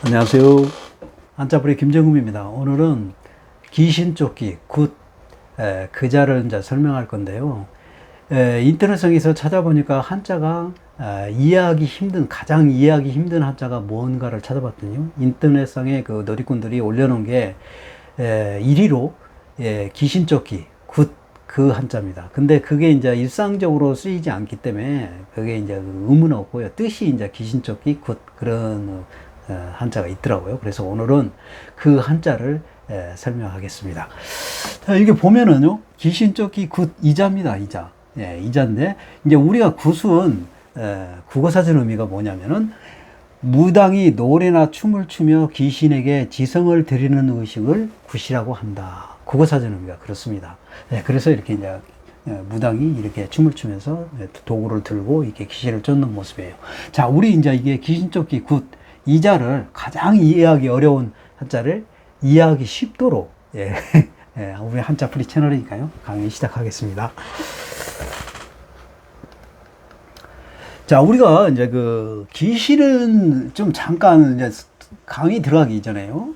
안녕하세요. 한자풀이 김정금입니다. 오늘은 귀신쫓기, 그자를 이제 설명할 건데요. 인터넷상에서 찾아보니까 한자가 이해하기 힘든, 가장 이해하기 힘든 한자가 뭔가를 찾아봤더니요. 인터넷상에 그 너리꾼들이 올려놓은 게 1위로 귀신쫓기, 그 한자입니다. 근데 그게 이제 일상적으로 쓰이지 않기 때문에 그게 이제 의무는 없고요. 뜻이 이제 귀신쫓기, 그런 한자가 있더라고요. 그래서 오늘은 그 한자를 설명하겠습니다. 자, 이게 보면은요, 귀신쫓기 이자입니다. 이자. 이자인데, 이제 우리가 굿은 국어사전 의미가 뭐냐면은, 무당이 노래나 춤을 추며 귀신에게 지성을 드리는 의식을 굿이라고 한다. 국어사전 의미가 그렇습니다. 그래서 이렇게 이제 무당이 이렇게 춤을 추면서 도구를 들고 이렇게 귀신을 쫓는 모습이에요. 자, 우리 이제 이게 귀신쫓기 이자를 가장 이해하기 어려운 한자를 이해하기 쉽도록 우리 한자풀이 채널이니까요. 강의 시작하겠습니다. 자, 우리가 이제 그 귀신은 좀 잠깐 이제 강의 들어가기 이전에요.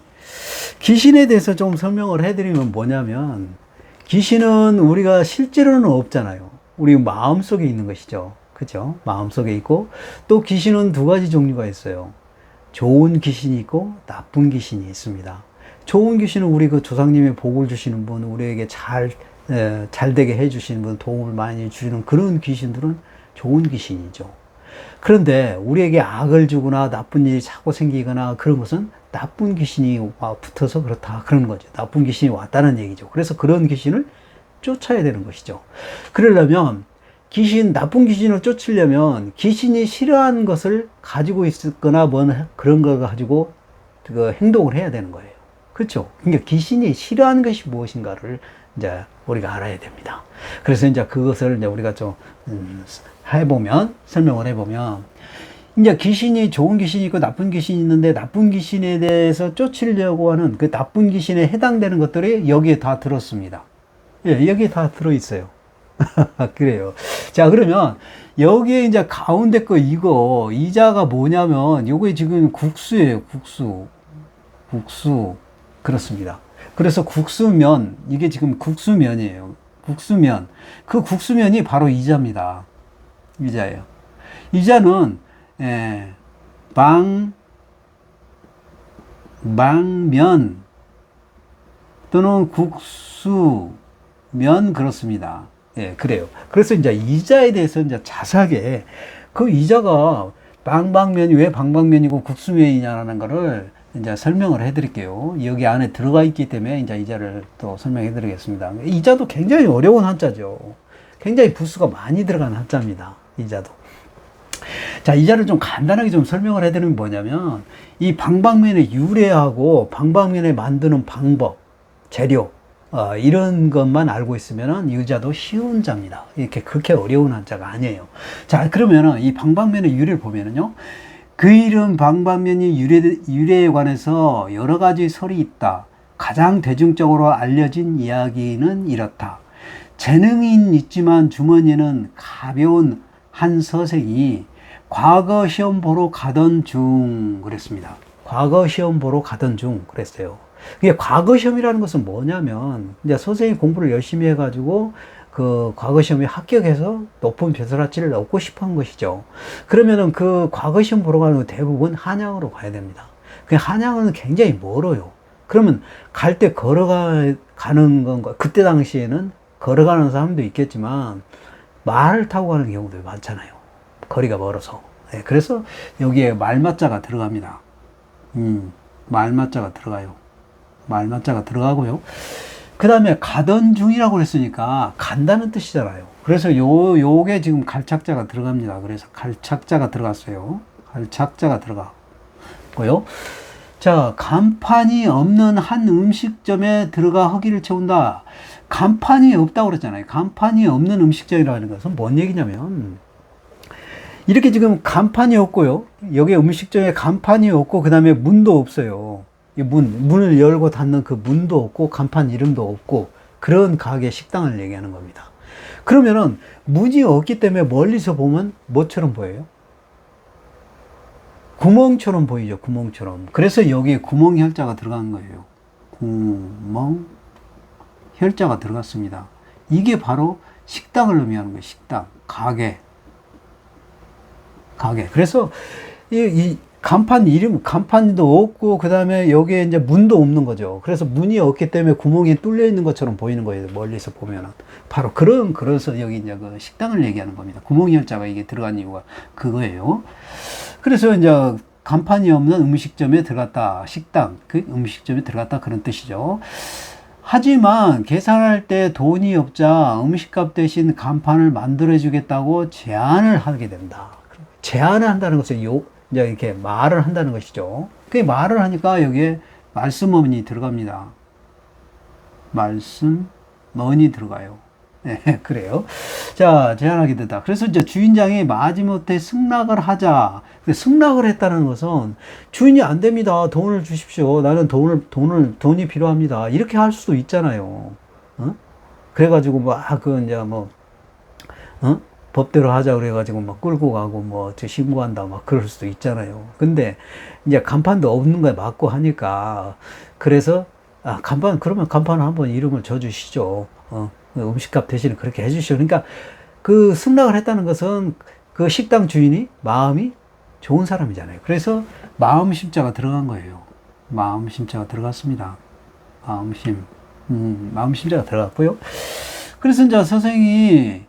귀신에 대해서 좀 설명을 해드리면 뭐냐면, 귀신은 우리가 실제로는 없잖아요. 우리 마음속에 있는 것이죠. 그죠? 마음속에 있고, 또 귀신은 두 가지 종류가 있어요. 좋은 귀신이 있고 나쁜 귀신이 있습니다. 좋은 귀신은 우리 그 조상님의 복을 주시는 분, 우리에게 잘 되게 해주시는 분, 도움을 많이 주시는 그런 귀신들은 좋은 귀신이죠. 그런데 우리에게 악을 주거나 나쁜 일이 자꾸 생기거나 그런 것은 나쁜 귀신이 붙어서 그렇다, 그런 거죠. 나쁜 귀신이 왔다는 얘기죠. 그래서 그런 귀신을 쫓아야 되는 것이죠. 그러려면 나쁜 귀신을 쫓으려면 귀신이 싫어하는 것을 가지고 있거나 그런 걸 가지고 그 행동을 해야 되는 거예요. 그렇죠? 그러니까 귀신이 싫어하는 것이 무엇인가를 이제 우리가 알아야 됩니다. 그래서 이제 그것을 이제 우리가 좀 설명을 해보면, 이제 귀신이 좋은 귀신이 있고 나쁜 귀신이 있는데, 나쁜 귀신에 대해서 쫓으려고 하는 그 나쁜 귀신에 해당되는 것들이 여기에 다 들었습니다. 여기에 다 들어있어요. 그래요. 자, 그러면 여기에 이제 가운데 이자가 뭐냐면, 요게 지금 국수예요. 국수. 그렇습니다. 그래서 국수면, 이게 지금 국수면이에요. 국수면. 그 국수면이 바로 이자입니다. 이자예요. 이자는 방면 또는 국수면, 그렇습니다. 그래요. 그래서 이제 이자에 대해서 이제 자세하게, 그 이자가 방방면이 왜 방방면이고 국수면이냐라는 거를 이제 설명을 해 드릴게요. 여기 안에 들어가 있기 때문에 이제 이자를 또 설명해 드리겠습니다. 이자도 굉장히 어려운 한자죠. 굉장히 부수가 많이 들어간 한자입니다. 이자도. 자, 이자를 좀 간단하게 좀 설명을 해 드리면 뭐냐면, 이 방방면의 유래하고 방방면에 만드는 방법, 재료, 이런 것만 알고 있으면은 이자도 쉬운 자입니다. 이렇게 그렇게 어려운 한자가 아니에요. 자, 그러면은 이 방방면의 유래를 보면은요, 그 이름 방방면이 유래에 관해서 여러 가지 설이 있다. 가장 대중적으로 알려진 이야기는 이렇다. 재능인 있지만 주머니는 가벼운 한 서생이 과거 시험 보러 가던 중, 그랬습니다. 과거 시험 보러 가던 중 그랬어요. 이게 과거 시험이라는 것은 뭐냐면, 이제 선생님이 공부를 열심히 해가지고 그 과거 시험에 합격해서 높은 벼슬아치를 얻고 싶어 한 것이죠. 그러면은 그 과거 시험 보러 가는 건 대부분 한양으로 가야 됩니다. 그 한양은 굉장히 멀어요. 그러면 갈 때 가는 건가? 그때 당시에는 걸어가는 사람도 있겠지만 말을 타고 가는 경우도 많잖아요. 거리가 멀어서. 그래서 여기에 말맞자가 들어갑니다. 말맞자가 들어가요. 말맞자가 들어가고요. 그 다음에 가던 중이라고 했으니까 간다는 뜻이잖아요. 그래서 요게 지금 갈착자가 들어갑니다. 그래서 갈착자가 들어갔어요. 갈착자가 들어가고요. 자, 간판이 없는 한 음식점에 들어가 허기를 채운다. 간판이 없다고 그랬잖아요. 간판이 없는 음식점이라는 것은 뭔 얘기냐면, 이렇게 지금 간판이 없고요. 여기 음식점에 간판이 없고, 그 다음에 문도 없어요. 문을 열고 닫는 그 문도 없고, 간판 이름도 없고, 그런 가게, 식당을 얘기하는 겁니다. 그러면은, 문이 없기 때문에 멀리서 보면 뭐처럼 보여요? 구멍처럼 보이죠. 구멍처럼. 그래서 여기에 구멍 혈자가 들어간 거예요. 구멍 혈자가 들어갔습니다. 이게 바로 식당을 의미하는 거예요. 식당, 가게. 그래서 이 간판 이름, 간판도 없고, 그 다음에 여기에 이제 문도 없는 거죠. 그래서 문이 없기 때문에 구멍이 뚫려 있는 것처럼 보이는 거예요. 멀리서 보면은. 바로 그래서 여기 이제 그 식당을 얘기하는 겁니다. 구멍열자가 이게 들어간 이유가 그거예요. 그래서 이제 간판이 없는 음식점에 들어갔다. 식당, 그 음식점에 들어갔다. 그런 뜻이죠. 하지만 계산할 때 돈이 없자 음식값 대신 간판을 만들어주겠다고 제안을 하게 된다. 제안을 한다는 것은 이제 이렇게 말을 한다는 것이죠. 그 말을 하니까 여기에 말씀어문이 들어갑니다. 말씀어문이 들어가요. 네, 그래요. 자, 제안하게 된다. 그래서 이제 주인장이 마지못해 승낙을 하자. 승낙을 했다는 것은 주인이 안 됩니다. 돈을 주십시오. 나는 돈이 필요합니다. 이렇게 할 수도 있잖아요. 어? 그래가지고 이제 법대로 하자 그래가지고 막 끌고 가고 저 신고한다 막 그럴 수도 있잖아요. 근데 이제 간판도 없는 거에 맞고 하니까 그래서 그러면 간판을 한번 이름을 줘주시죠. 음식값 대신에 그렇게 해주시죠. 그러니까 그 승낙을 했다는 것은 그 식당 주인이 마음이 좋은 사람이잖아요. 그래서 마음심자가 들어간 거예요. 마음심자가 들어갔습니다. 마음심자가 들어갔고요. 그래서 이제 선생이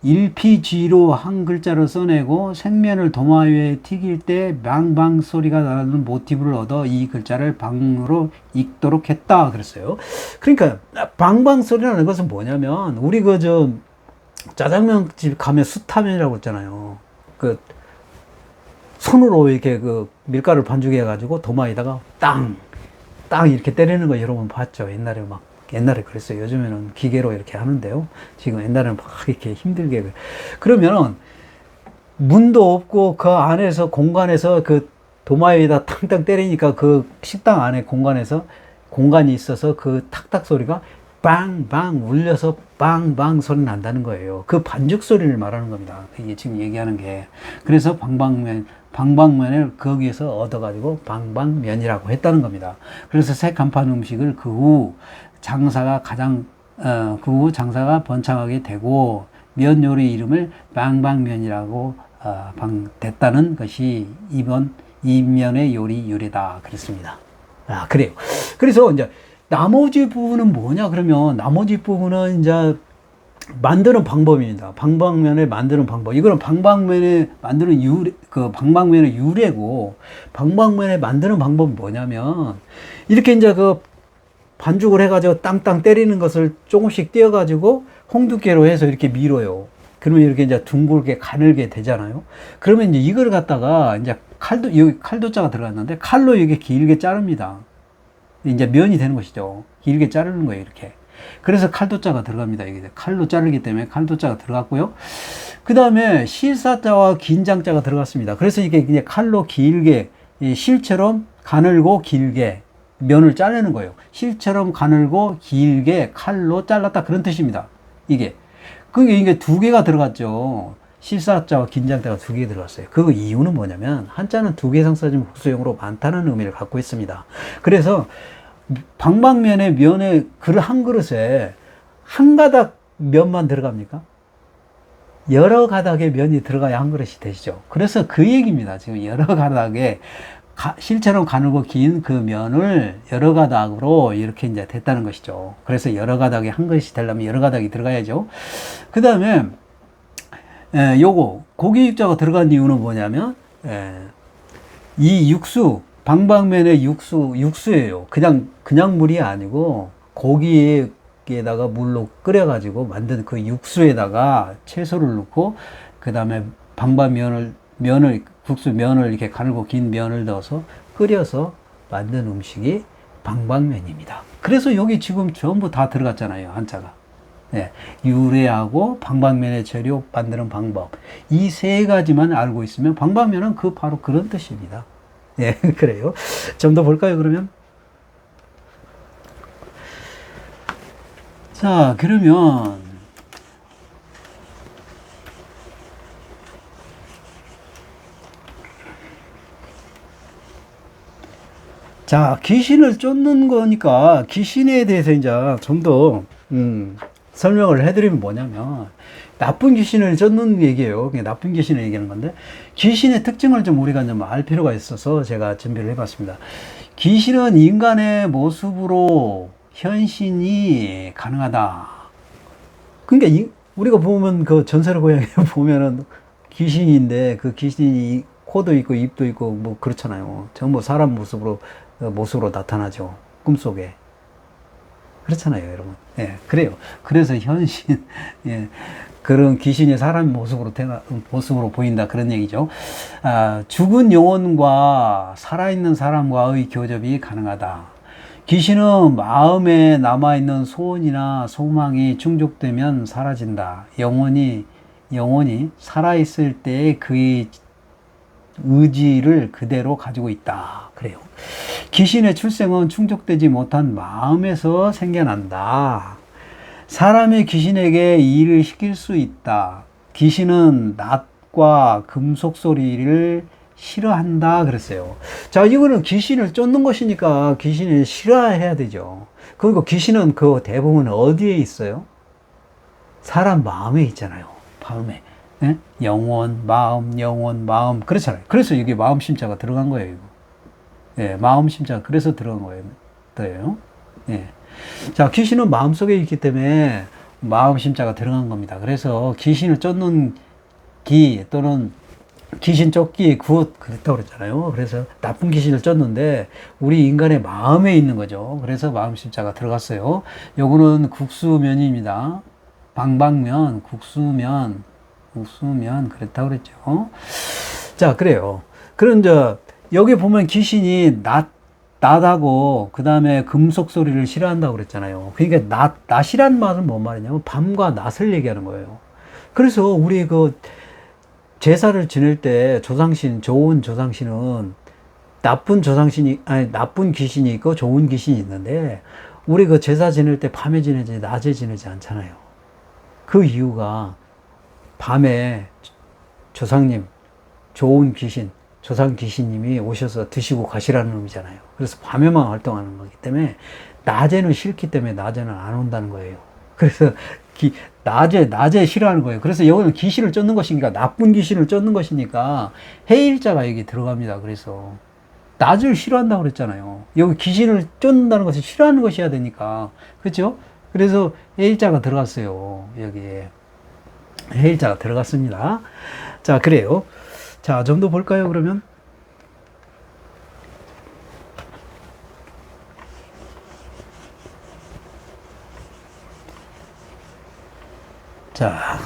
일피쥐로 한 글자를 써내고 생면을 도마 위에 튀길 때 방방 소리가 나는 모티브를 얻어 이 글자를 방으로 읽도록 했다 그랬어요. 그러니까 방방 소리라는 것은 뭐냐면 우리 짜장면집 가면 수타면이라고 있잖아요. 그 손으로 이렇게 그 밀가루를 반죽해 가지고 도마에다가 땅 이렇게 때리는 거 여러분 봤죠? 옛날에 그랬어요. 요즘에는 기계로 이렇게 하는데요. 지금 옛날에는 막 이렇게 힘들게. 그러면은 문도 없고 그 안에서 공간에서 그 도마 위에다 탕탕 때리니까 그 식당 안에 공간이 있어서 그 탁탁 소리가 빵빵 울려서 빵빵 소리 난다는 거예요. 그 반죽 소리를 말하는 겁니다. 이게 지금 얘기하는 게. 그래서 방방면을 거기에서 얻어가지고 방방면이라고 했다는 겁니다. 그래서 새 간판 음식을 그 후 장사가 번창하게 되고 면 요리 이름을 방방면이라고 됐다는 것이 이면의 요리 유래다 그랬습니다. 그래요. 그래서 이제 나머지 부분은 뭐냐 그러면 나머지 부분은 이제 만드는 방법입니다. 방방면을 만드는 방법. 이거는 방방면을 만드는 방방면의 유래고 방방면을 만드는 방법이 뭐냐면 이렇게 이제 그 반죽을 해가지고 땅땅 때리는 것을 조금씩 띄어가지고 홍두깨로 해서 이렇게 밀어요. 그러면 이렇게 이제 둥글게 가늘게 되잖아요. 그러면 이제 이걸 갖다가 이제 여기 칼도자가 들어갔는데 칼로 이게 길게 자릅니다. 이제 면이 되는 것이죠. 길게 자르는 거예요, 이렇게. 그래서 칼도자가 들어갑니다. 이게 칼로 자르기 때문에 칼도자가 들어갔고요. 그 다음에 실사자와 긴장자가 들어갔습니다. 그래서 이게 이제 칼로 길게, 실처럼 가늘고 길게 면을 자르는 거예요. 실처럼 가늘고 길게 칼로 잘랐다 그런 뜻입니다. 이게 두 개가 들어갔죠. 실사자와 긴장자가 두 개 들어갔어요. 그 이유는 뭐냐면 한자는 두 개 이상 써지면 복수형으로 많다는 의미를 갖고 있습니다. 그래서 방방면의 면에 한 그릇에 한 가닥 면만 들어갑니까? 여러 가닥의 면이 들어가야 한 그릇이 되시죠. 그래서 그 얘기입니다. 지금 여러 가닥의 실처럼 가늘고 긴 그 면을 여러 가닥으로 이렇게 이제 됐다는 것이죠. 그래서 여러 가닥이 한 그릇이 되려면 여러 가닥이 들어가야죠. 그 다음에 고기 육자가 들어간 이유는 뭐냐면 이 방방면의 육수예요. 그냥 물이 아니고 고기에다가 물로 끓여가지고 만든 그 육수에다가 채소를 넣고 그 다음에 면을 이렇게 가늘고 긴 면을 넣어서 끓여서 만든 음식이 방방면입니다. 그래서 여기 지금 전부 다 들어갔잖아요, 한자가. 유래하고 방방면의 재료 만드는 방법. 이 세 가지만 알고 있으면 방방면은 바로 그런 뜻입니다. 그래요. 좀 더 볼까요, 그러면? 자, 그러면 자, 귀신을 쫓는 거니까 귀신에 대해서 이제 좀 더 설명을 해드리면 뭐냐면 나쁜 귀신을 쫓는 얘기예요. 그게 나쁜 귀신을 얘기하는 건데 귀신의 특징을 좀 우리가 좀 알 필요가 있어서 제가 준비를 해봤습니다. 귀신은 인간의 모습으로 현신이 가능하다. 그러니까 우리가 보면 그 전설의 고향에 보면은 귀신인데 그 귀신이 코도 있고 입도 있고 뭐 그렇잖아요. 전부 사람 모습으로 나타나죠. 꿈속에. 그렇잖아요, 여러분. 예, 그래요. 그래서 현신, 예, 그런 귀신이 사람 모습으로 보인다. 그런 얘기죠. 아, 죽은 영혼과 살아있는 사람과의 교접이 가능하다. 귀신은 마음에 남아있는 소원이나 소망이 충족되면 사라진다. 영혼이 살아있을 때 그의 의지를 그대로 가지고 있다. 그래요. 귀신의 출생은 충족되지 못한 마음에서 생겨난다. 사람이 귀신에게 일을 시킬 수 있다. 귀신은 낫과 금속 소리를 싫어한다. 그랬어요. 자, 이거는 귀신을 쫓는 것이니까 귀신을 싫어해야 되죠. 그리고 귀신은 그 대부분 어디에 있어요? 사람 마음에 있잖아요. 마음에. 예? 영혼, 마음. 그렇잖아요. 그래서 여기 마음 심자가 들어간 거예요, 이거. 예, 마음 심자가 그래서 들어간 거예요. 예. 자, 귀신은 마음 속에 있기 때문에 마음 심자가 들어간 겁니다. 그래서 귀신을 쫓는 기 또는 귀신 쫓기 굿 그랬다고 그랬잖아요. 그래서 나쁜 귀신을 쫓는데 우리 인간의 마음에 있는 거죠. 그래서 마음 심자가 들어갔어요. 요거는 국수면입니다. 방방면, 국수면 그랬다고 그랬죠. 자, 그래요. 그럼 이제 여기 보면 귀신이 낫하고 그 다음에 금속 소리를 싫어한다고 그랬잖아요. 그러니까 낫이란 말은 뭔 말이냐면 밤과 낮을 얘기하는 거예요. 그래서 우리 그 제사를 지낼 때 좋은 조상신은 나쁜 귀신이 있고 좋은 귀신이 있는데 우리 그 제사 지낼 때 밤에 지내지 낮에 지내지 않잖아요. 그 이유가 밤에 조상님, 좋은 귀신, 조상 귀신님이 오셔서 드시고 가시라는 의미잖아요. 그래서 밤에만 활동하는 거기 때문에 낮에는 싫기 때문에 낮에는 안 온다는 거예요. 그래서 낮에 싫어하는 거예요. 그래서 여기는 귀신을 쫓는 것이니까 나쁜 귀신을 쫓는 것이니까 해일자가 여기 들어갑니다. 그래서 낮을 싫어한다고 그랬잖아요. 여기 귀신을 쫓는다는 것을 싫어하는 것이어야 되니까 그렇죠? 그래서 해일자가 들어갔어요. 여기에 해일자가 들어갔습니다. 자, 그래요. 자, 좀 더 볼까요, 그러면? 자,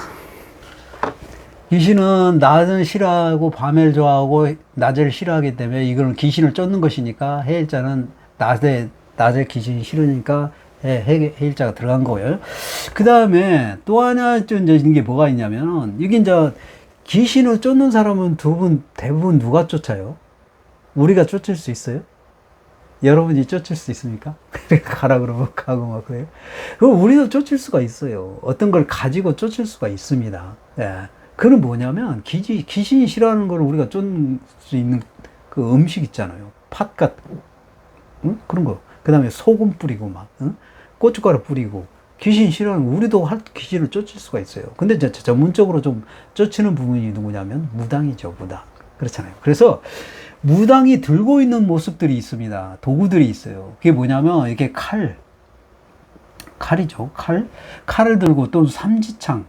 귀신은 낮은 싫어하고 밤을 좋아하고 낮을 싫어하기 때문에 이거는 귀신을 쫓는 것이니까 해일자는 낮에 귀신이 싫으니까 해일자가 들어간 거예요. 그 다음에 또 하나 좀 이제 게 뭐가 있냐면은 이게 이제 귀신을 쫓는 사람은 대부분 누가 쫓아요? 우리가 쫓을 수 있어요? 여러분이 쫓을 수 있습니까? 가라 그러면 가고 막 그래요. 그럼 우리도 쫓을 수가 있어요. 어떤 걸 가지고 쫓을 수가 있습니다. 예. 그건 뭐냐면 귀신이 싫어하는 걸 우리가 쫓을 수 있는 그 음식 있잖아요. 팥 같은 응? 그런 거. 그 다음에 소금 뿌리고 막 응? 고춧가루 뿌리고 귀신 싫어하는 거 우리도 귀신을 쫓을 수가 있어요. 근데 이제 전문적으로 좀 쫓는 부분이 누구냐면 무당이죠. 무당. 그렇잖아요. 그래서 무당이 들고 있는 모습들이 있습니다. 도구들이 있어요. 그게 뭐냐면 이렇게 칼이죠. 칼을 들고 또 삼지창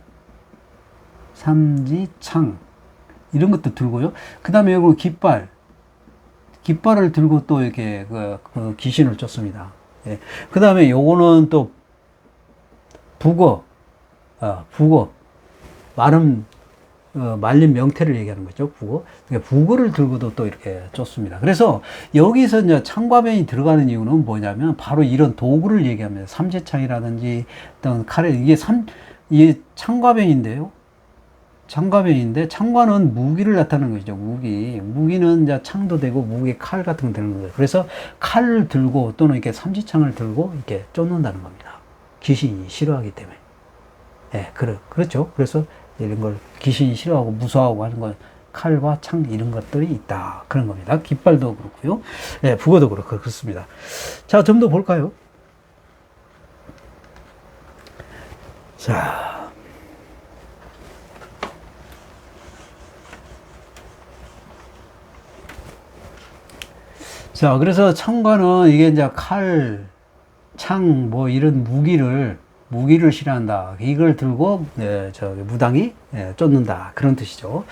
이런 것도 들고요. 그 다음에 여기 깃발을 들고 또 이렇게 그 귀신을 쫓습니다. 예. 그 다음에 요거는 또 북어 말린 명태를 얘기하는 거죠. 북어. 그러니까 북어를 들고도 또 이렇게 쫓습니다. 그래서 여기서 이제 창과변이 들어가는 이유는 뭐냐면 바로 이런 도구를 얘기합니다. 삼재창이라든지 어떤 이게 창과변인데요. 창과변인데 창과는 무기를 나타내는 거죠. 무기는 이제 창도 되고 무기 칼 같은 거 되는 거예요. 그래서 칼을 들고 또는 이렇게 삼지창을 들고 이렇게 쫓는다는 겁니다. 귀신이 싫어하기 때문에. 예, 그렇죠. 그래서 이런 걸 귀신이 싫어하고 무서워하고 하는 걸 칼과 창 이런 것들이 있다. 그런 겁니다. 깃발도 그렇고요. 예, 북어도 그렇습니다. 자, 좀 더 볼까요? 자. 자, 그래서 청과는 이게 이제 칼, 창, 뭐 이런 무기를 싫어한다. 이걸 들고, 무당이 쫓는다. 그런 뜻이죠.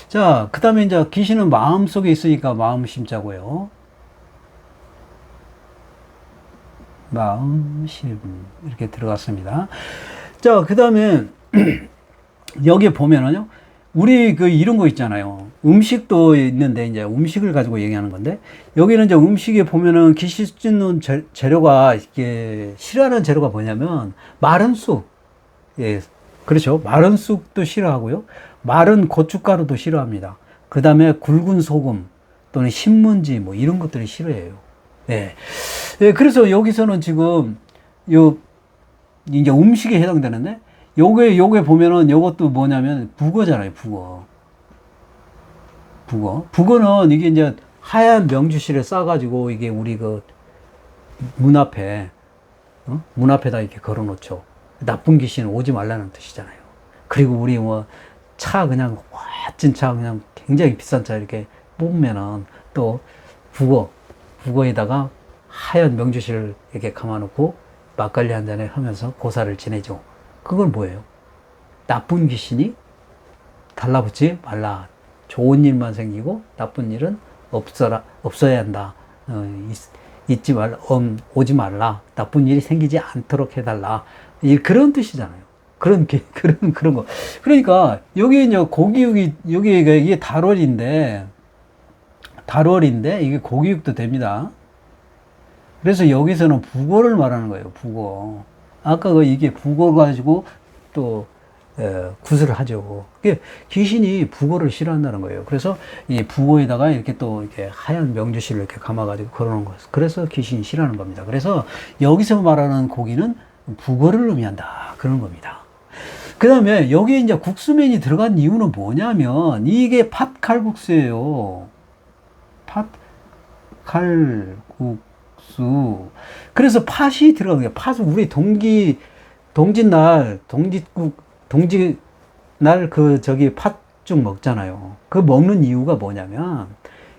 자, 그 다음에 이제 귀신은 마음 속에 있으니까 마음 심자고요. 마음심. 이렇게 들어갔습니다. 자, 그 다음에 여기 보면은요. 우리 이런 거 있잖아요. 음식도 있는데, 이제 음식을 가지고 얘기하는 건데, 여기는 이제 음식에 보면은 귀신 쫓는 재료가, 이게, 싫어하는 재료가 뭐냐면, 마른 쑥. 예. 그렇죠. 마른 쑥도 싫어하고요. 마른 고춧가루도 싫어합니다. 그 다음에 굵은 소금 또는 신문지 뭐 이런 것들이 싫어해요. 예. 예. 그래서 여기서는 지금, 이제 음식에 해당되는데, 요게 보면은 요것도 뭐냐면 북어잖아요, 북어. 북어는 이게 이제 하얀 명주실에 싸가지고 이게 우리 문 앞에, 문 앞에다 이렇게 걸어 놓죠. 나쁜 귀신 오지 말라는 뜻이잖아요. 그리고 우리 차 그냥 멋진 차 그냥 굉장히 비싼 차 이렇게 뽑으면은 또 북어에다가 하얀 명주실을 이렇게 감아놓고 막걸리 한 잔에 하면서 고사를 지내죠. 그건 뭐예요? 나쁜 귀신이 달라붙지 말라. 좋은 일만 생기고 나쁜 일은 없어야 한다. 있지 말라. 오지 말라. 나쁜 일이 생기지 않도록 해달라. 그런 뜻이잖아요. 그런 거. 그러니까 여기 이제 고기육이 이게 달월인데 이게 고기육도 됩니다. 그래서 여기서는 북어를 말하는 거예요. 북어. 아까 이게 북어 가지고 또 구슬을 하죠. 그게 귀신이 북어를 싫어한다는 거예요. 그래서 이 북어에다가 이렇게 또 이렇게 하얀 명주실을 이렇게 감아가지고 걸어놓은 거예요. 그래서 귀신이 싫어하는 겁니다. 그래서 여기서 말하는 고기는 북어를 의미한다. 그런 겁니다. 그 다음에 여기에 이제 국수면이 들어간 이유는 뭐냐면 이게 팥칼국수예요. 팥칼국수. 그래서 팥이 들어간 거예요. 팥은 우리 동짓날 팥죽 먹잖아요. 그 먹는 이유가 뭐냐면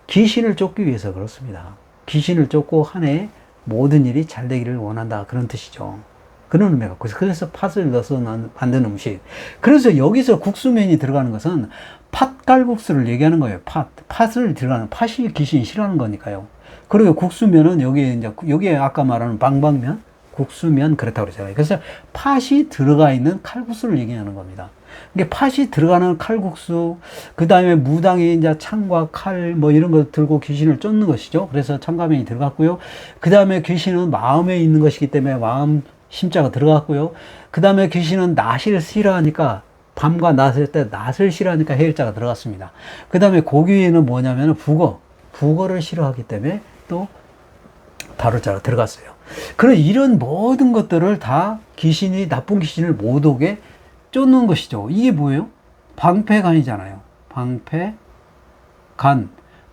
귀신을 쫓기 위해서 그렇습니다. 귀신을 쫓고 한 해 모든 일이 잘 되기를 원한다. 그런 뜻이죠. 그런 의미가 있고, 그래서 팥을 넣어서 만든 음식. 그래서 여기서 국수면이 들어가는 것은 팥갈국수를 얘기하는 거예요. 팥을 들어가는, 팥이 귀신이 싫어하는 거니까요. 그리고 국수면은 여기에 아까 말하는 방방면, 국수면 그렇다고 그러잖아요. 그래서 팥이 들어가 있는 칼국수를 얘기하는 겁니다. 이게 팥이 들어가는 칼국수, 그 다음에 무당이 이제 창과 칼 뭐 이런 거 들고 귀신을 쫓는 것이죠. 그래서 창가면이 들어갔고요. 그 다음에 귀신은 마음에 있는 것이기 때문에 마음 심자가 들어갔고요. 그 다음에 귀신은 낫을 싫어하니까 밤과 낮을 때 낫을 싫어하니까 해일자가 들어갔습니다. 그 다음에 고기에는 뭐냐면 북어를 싫어하기 때문에 또 다룰자가 들어갔어요. 그런 이런 모든 것들을 다 나쁜 귀신을 못 오게 쫓는 것이죠. 이게 뭐예요? 방패간이잖아요.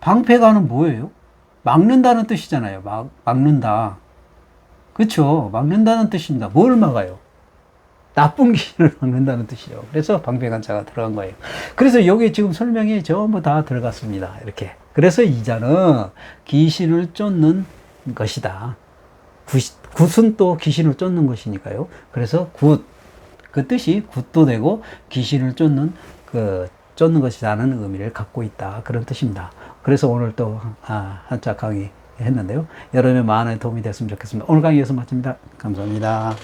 방패간은 뭐예요? 막는다는 뜻이잖아요. 막는다. 그렇죠. 막는다는 뜻입니다. 뭘 막아요? 나쁜 귀신을 막는다는 뜻이죠. 그래서 방패간자가 들어간 거예요. 그래서 여기 지금 설명이 전부 다 들어갔습니다. 이렇게. 그래서 이자는 귀신을 쫓는 것이다. 굿은 또 귀신을 쫓는 것이니까요. 그래서 그 뜻이 굿도 되고 귀신을 쫓는 것이라는 의미를 갖고 있다. 그런 뜻입니다. 그래서 오늘 또 한자 강의 했는데요. 여러분의 많은 도움이 됐으면 좋겠습니다. 오늘 강의 여기서 마칩니다. 감사합니다.